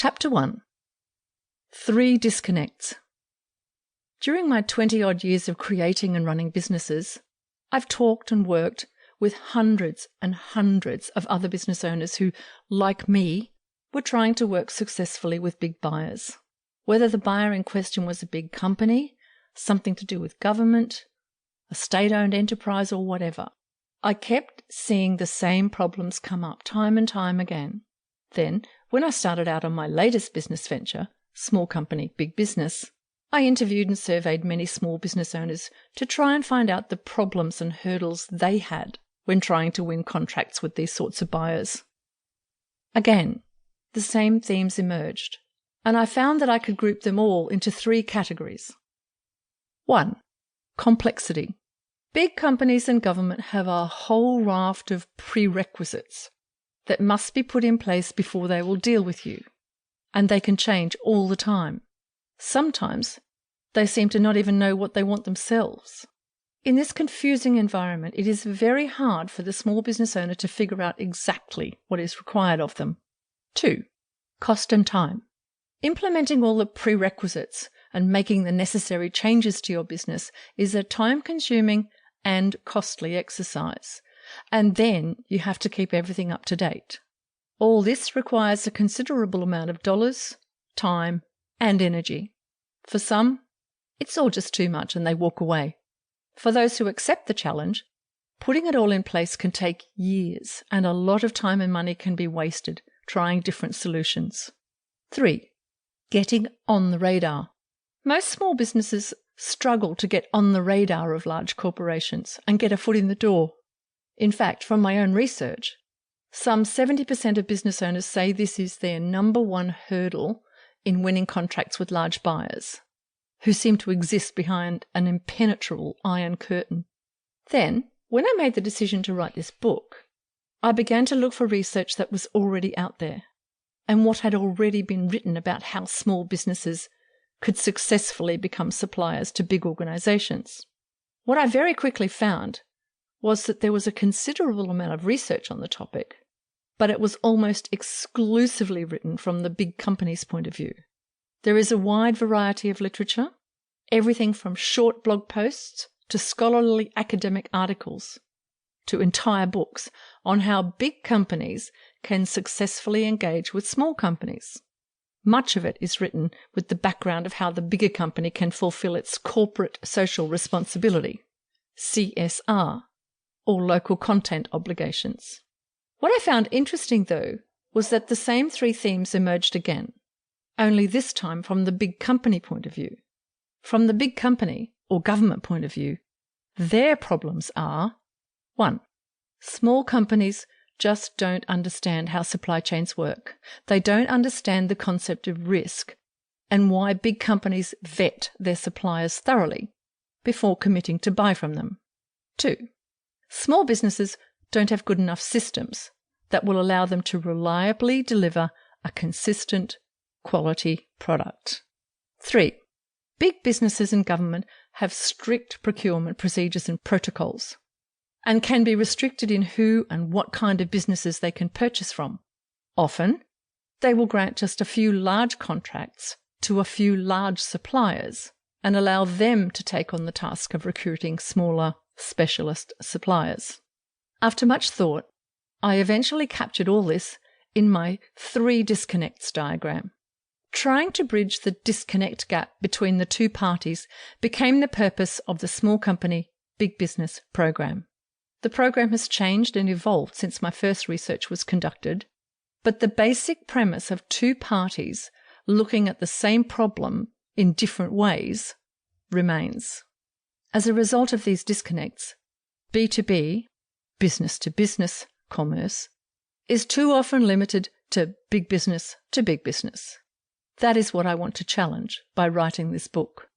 Chapter 1. 3 Disconnects. During my 20-odd years of creating and running businesses, I've talked and worked with hundreds and hundreds of other business owners who, like me, were trying to work successfully with big buyers. Whether the buyer in question was a big company, something to do with government, a state-owned enterprise or whatever, I kept seeing the same problems come up time and time again. Then, when I started out on my latest business venture, small company, big business, I interviewed and surveyed many small business owners to try and find out the problems and hurdles they had when trying to win contracts with these sorts of buyers. Again, the same themes emerged, and I found that I could group them all into 3 categories. 1. Complexity. Big companies and government have a whole raft of prerequisites that must be put in place before they will deal with you, and they can change all the time. Sometimes they seem to not even know what they want themselves. In this confusing environment, it is very hard for the small business owner to figure out exactly what is required of them. 2. Cost and time. Implementing all the prerequisites and making the necessary changes to your business is a time-consuming and costly exercise, and then you have to keep everything up to date. All this requires a considerable amount of dollars, time, and energy. For some, it's all just too much and they walk away. For those who accept the challenge, putting it all in place can take years, and a lot of time and money can be wasted trying different solutions. 3. Getting on the radar. Most small businesses struggle to get on the radar of large corporations and get a foot in the door. In fact, from my own research, some 70% of business owners say this is their number one hurdle in winning contracts with large buyers, who seem to exist behind an impenetrable iron curtain. Then, when I made the decision to write this book, I began to look for research that was already out there and what had already been written about how small businesses could successfully become suppliers to big organizations. What I very quickly found was that there was a considerable amount of research on the topic, but it was almost exclusively written from the big company's point of view. There is a wide variety of literature, everything from short blog posts to scholarly academic articles to entire books on how big companies can successfully engage with small companies. Much of it is written with the background of how the bigger company can fulfill its corporate social responsibility, CSR, or local content obligations. What I found interesting, though, was that the same 3 themes emerged again, only this time from the big company point of view. From the big company or government point of view, their problems are: 1. Small companies just don't understand how supply chains work. They don't understand the concept of risk and why big companies vet their suppliers thoroughly before committing to buy from them. 2. Small businesses don't have good enough systems that will allow them to reliably deliver a consistent quality product. 3. Big businesses and government have strict procurement procedures and protocols and can be restricted in who and what kind of businesses they can purchase from. Often, they will grant just a few large contracts to a few large suppliers and allow them to take on the task of recruiting smaller specialist suppliers. After much thought, I eventually captured all this in my 3 disconnects diagram. Trying to bridge the disconnect gap between the 2 parties became the purpose of the Small Company, Big Business program. The program has changed and evolved since my first research was conducted, but the basic premise of 2 parties looking at the same problem in different ways remains. As a result of these disconnects, B2B, business to business commerce, is too often limited to big business. That is what I want to challenge by writing this book.